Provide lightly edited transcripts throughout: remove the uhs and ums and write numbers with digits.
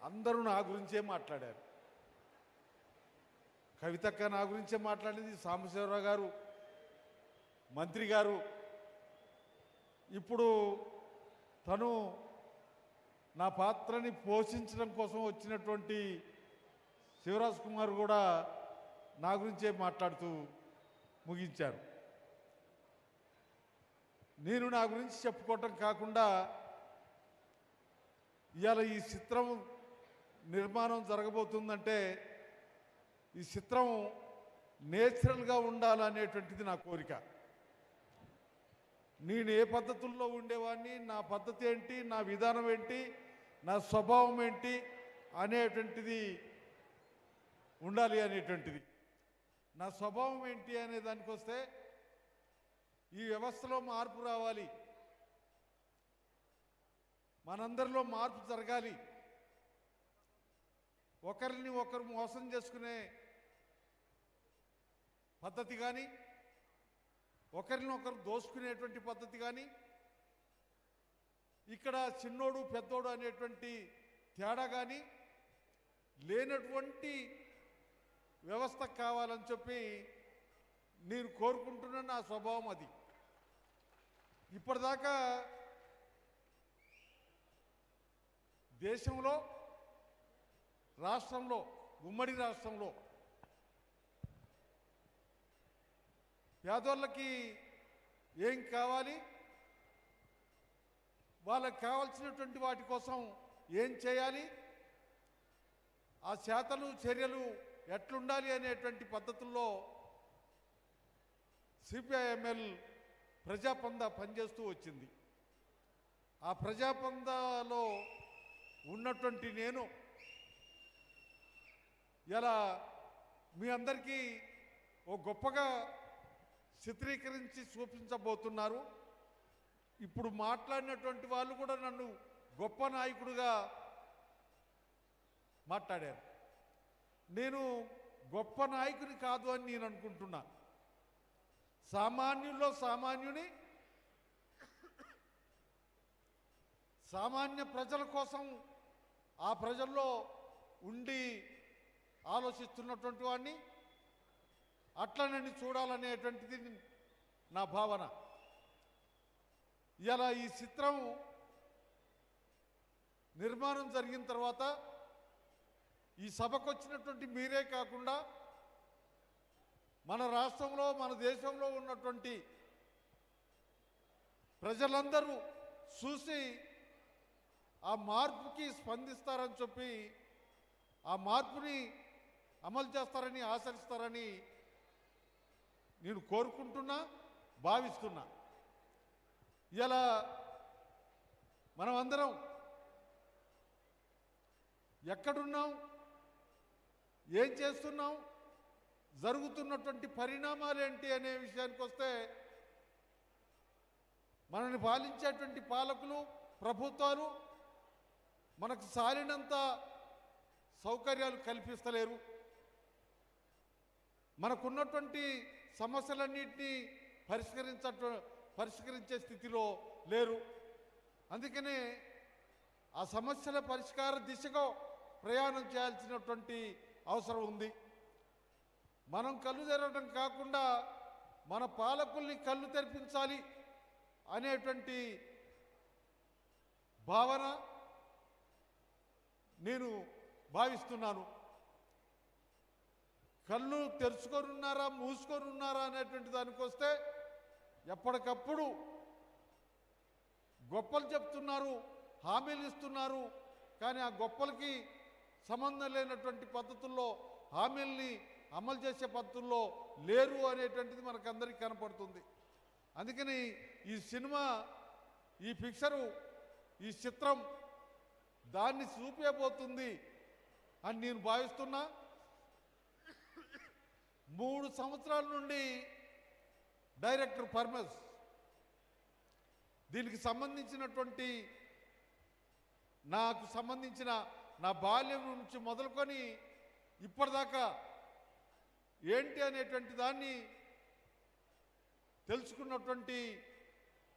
అందరూ నా గురించే మాట్లాడారు. కవితక్క నా గురించే మాట్లాడింది, సాంబశివరావు గారు మంత్రి గారు. ఇప్పుడు తను నా పాత్రని పోషించడం కోసం వచ్చినటువంటి శివరాజ్ కుమార్ కూడా నా గురించే మాట్లాడుతూ ముగించారు. నేను నా గురించి చెప్పుకోవటం కాకుండా ఇవాళ ఈ చిత్రం నిర్మాణం జరగబోతుందంటే ఈ చిత్రం నేచురల్గా ఉండాలనేటువంటిది నా కోరిక. నేను ఏ పద్ధతుల్లో ఉండేవాడిని, నా పద్ధతి ఏంటి, నా విధానం ఏంటి, నా స్వభావం ఏంటి అనేటువంటిది ఉండాలి అనేటువంటిది. నా స్వభావం ఏంటి అనే దానికి వస్తే ఈ వ్యవస్థలో మార్పు రావాలి, మనందరిలో మార్పు జరగాలి. ఒకరిని ఒకరు మోసం చేసుకునే పద్ధతి కానీ, ఒకరిని ఒకరు దోసుకునేటువంటి పద్ధతి కానీ, ఇక్కడ చిన్నోడు పెద్దోడు అనేటువంటి తేడా కానీ లేనటువంటి వ్యవస్థ కావాలని చెప్పి నేను కోరుకుంటున్న నా స్వభావం అది. ఇప్పటిదాకా దేశంలో, రాష్ట్రంలో, ఉమ్మడి రాష్ట్రంలో పేదోళ్ళకి ఏం కావాలి, వాళ్ళకి కావాల్సినటువంటి వాటి కోసం ఏం చేయాలి, ఆ చేతలు చర్యలు ఎట్లుండాలి అనేటువంటి పద్ధతుల్లో సిపిఐఎంఎల్ ప్రజాపంద పనిచేస్తూ వచ్చింది. ఆ ప్రజాపందలో ఉన్నటువంటి నేను ఇలా మీ అందరికీ ఓ గొప్పగా చిత్రీకరించి చూపించబోతున్నారు. ఇప్పుడు మాట్లాడినటువంటి వాళ్ళు కూడా నన్ను గొప్ప నాయకుడిగా మాట్లాడారు. నేను గొప్ప నాయకుని కాదు అని నేను అనుకుంటున్నా. సామాన్యుల్లో సామాన్యుని, సామాన్య ప్రజల కోసం ఆ ప్రజల్లో ఉండి ఆలోచిస్తున్నటువంటి వాడిని, అట్లా నన్ను చూడాలనేటువంటిది నా భావన. ఇలా ఈ చిత్రం నిర్మాణం జరిగిన తర్వాత ఈ సభకు వచ్చినటువంటి మీరే కాకుండా మన రాష్ట్రంలో, మన దేశంలో ఉన్నటువంటి ప్రజలందరూ చూసి ఆ మార్పుకి స్పందిస్తారని చెప్పి, ఆ మార్పుని అమలు చేస్తారని ఆశిస్తారని నేను కోరుకుంటున్నా, భావిస్తున్నా. ఇలా మనం అందరం ఎక్కడున్నాం, ఏం చేస్తున్నాం, జరుగుతున్నటువంటి పరిణామాలు ఏంటి అనే విషయానికి వస్తే మనల్ని పాలించేటువంటి పాలకులు, ప్రభుత్వాలు మనకు సాలినంత సౌకర్యాలు కల్పిస్తలేరు. మనకున్నటువంటి సమస్యలన్నింటినీ పరిష్కరించే స్థితిలో లేరు. అందుకనే ఆ సమస్యల పరిష్కార దిశగా ప్రయాణం చేయాల్సినటువంటి అవసరం ఉంది. మనం కళ్ళు తెరవడం కాకుండా మన పాలకుల్ని కళ్ళు తెరిపించాలి అనేటువంటి భావన నేను భావిస్తున్నాను. కళ్ళు తెరుచుకొని ఉన్నారా, మూసుకొని ఉన్నారా అనేటువంటి దానికి వస్తే ఎప్పటికప్పుడు గొప్పలు చెప్తున్నారు, హామీలు ఇస్తున్నారు. కానీ ఆ గొప్పలకి సంబంధం లేనటువంటి పద్ధతుల్లో, హామీల్ని అమలు చేసే పద్ధతుల్లో లేరు అనేటువంటిది మనకందరికీ కనపడుతుంది. అందుకని ఈ సినిమా, ఈ పిక్చరు, ఈ చిత్రం దాన్ని చూపేబోతుంది అని నేను భావిస్తున్నా. 3 సంవత్సరాల నుండి డైరెక్టర్ పర్మస్ దీనికి సంబంధించినటువంటి, నాకు సంబంధించిన నా బాల్యం నుంచి మొదలుకొని ఇప్పటిదాకా ఏంటి అనేటువంటి దాన్ని తెలుసుకున్నటువంటి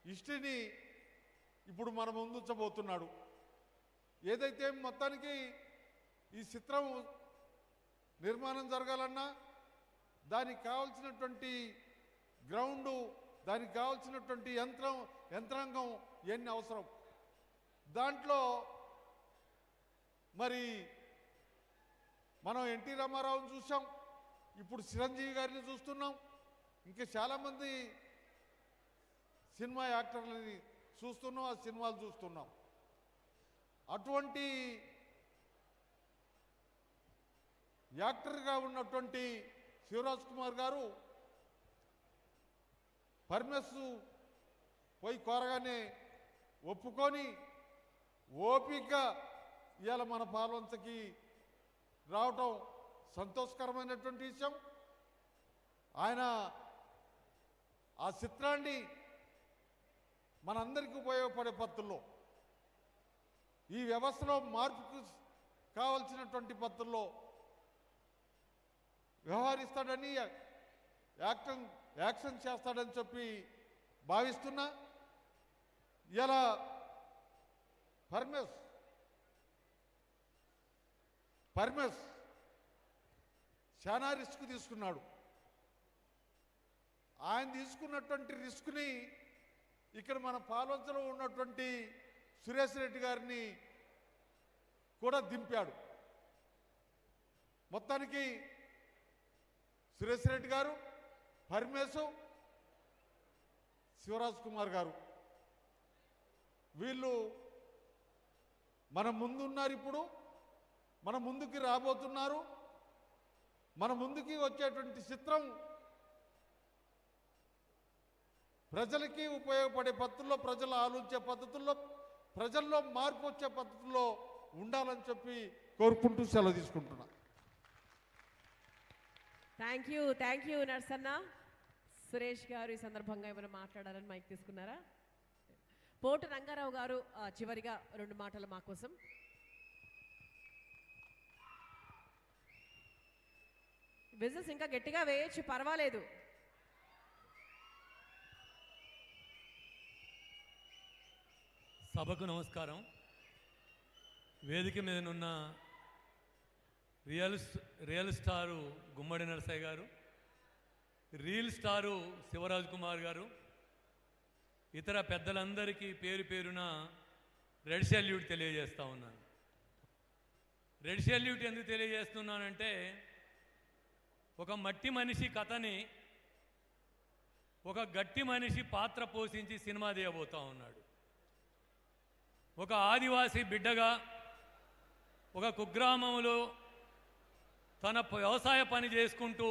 హిస్టరీని ఇప్పుడు మన ముందుంచబోతున్నాడు. ఏదైతే మొత్తానికి ఈ చిత్రం నిర్మాణం జరగాలన్నా దానికి కావాల్సినటువంటి గ్రౌండు, దానికి కావాల్సినటువంటి యంత్రాంగం ఇవన్నీ అవసరం. దాంట్లో మరి మనం ఎన్టీ రామారావుని చూసాం, ఇప్పుడు చిరంజీవి గారిని చూస్తున్నాం, ఇంకా చాలామంది సినిమా యాక్టర్లని చూస్తున్నాం, ఆ సినిమాలు చూస్తున్నాం. అటువంటి యాక్టర్గా ఉన్నటువంటి శివరాజ్ కుమార్ గారు పర్మిస్ పోయి కోరగానే ఒప్పుకొని ఓపిక ఇవాళ మన పాల్వంచకి రావటం సంతోషకరమైనటువంటి విషయం. ఆయన ఆ చిత్రాన్ని మనందరికీ ఉపయోగపడే పద్ధతుల్లో, ఈ వ్యవస్థలో మార్పుకు కావలసినటువంటి పద్ధతుల్లో వ్యవహరిస్తాడని, యాక్షన్ చేస్తాడని చెప్పి భావిస్తున్నా. ఇలా పర్మిస్ చాలా రిస్క్ తీసుకున్నాడు. ఆయన తీసుకున్నటువంటి రిస్క్ని ఇక్కడ మన పాల్వంచలో ఉన్నటువంటి సురేష్ రెడ్డి గారిని కూడా దింపాడు. మొత్తానికి సురేష్ రెడ్డి గారు, పరమేశు, శివరాజ్ కుమార్ గారు వీళ్ళు మన ముందున్నారు. ఇప్పుడు మన ముందుకి రాబోతున్నారు. మన ముందుకి వచ్చేటువంటి చిత్రం ప్రజలకి ఉపయోగపడే పద్ధతుల్లో, ప్రజలు ఆలోచించే పద్ధతుల్లో, ప్రజల్లో మార్పు వచ్చే పద్ధతుల్లో ఉండాలని చెప్పి కోరుకుంటూ సెలవు తీసుకుంటున్నా. Thank you Narsanna. సురేష్ గారు ఈ సందర్భంగా ఏమైనా మాట్లాడాలని మైక్ తీసుకున్నారా? పోటు రంగారావు గారు చివరిగా 2 మాటలు మా కోసం. బిజినెస్ ఇంకా గట్టిగా వేయచ్చు, పర్వాలేదు. సభకు నమస్కారం. వేదిక మీద ఉన్న రియల్ స్టారు గుమ్మడి నరసయ్య గారు, రీల్ స్టారు శివరాజ్ కుమార్ గారు, ఇతర పెద్దలందరికీ పేరు పేరున రెడ్ సెల్యూట్ తెలియజేస్తూ ఉన్నాను. రెడ్ సెల్యూట్ ఎందుకు తెలియజేస్తున్నానంటే, ఒక మట్టి మనిషి కథని ఒక గట్టి మనిషి పాత్ర పోషించి సినిమా తీయబోతూ ఉన్నాడు. ఒక ఆదివాసీ బిడ్డగా ఒక కుగ్రామంలో తన వ్యవసాయ పని చేసుకుంటూ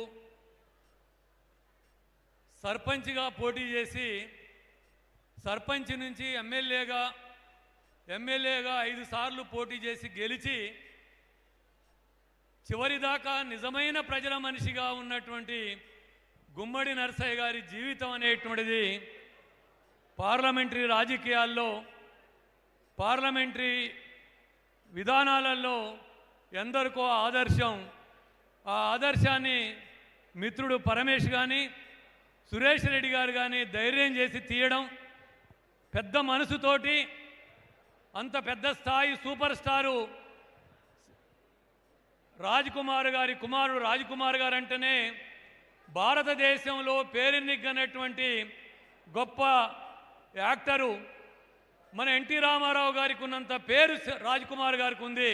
సర్పంచ్గా పోటీ చేసి సర్పంచ్ నుంచి ఎమ్మెల్యేగా 5 సార్లు పోటీ చేసి గెలిచి చివరిదాకా నిజమైన ప్రజల మనిషిగా ఉన్నటువంటి గుమ్మడి నరసయ్య గారి జీవితం అనేటువంటిది పార్లమెంటరీ రాజకీయాల్లో, పార్లమెంటరీ విధానాలలో ఎందరికో ఆదర్శం. ఆ ఆదర్శాన్ని మిత్రుడు పరమేష్ కానీ, సురేష్ రెడ్డి గారు కానీ ధైర్యం చేసి తీయడం, పెద్ద మనసుతోటి అంత పెద్ద స్థాయి సూపర్ స్టారు రాజ్కుమార్ గారి కుమారుడు రాజ్కుమార్ గారు అంటేనే భారతదేశంలో పేరెన్నికన్నటువంటి గొప్ప యాక్టరు. మన ఎన్టీ రామారావు గారికి ఉన్నంత పేరు రాజ్కుమార్ గారికి ఉంది.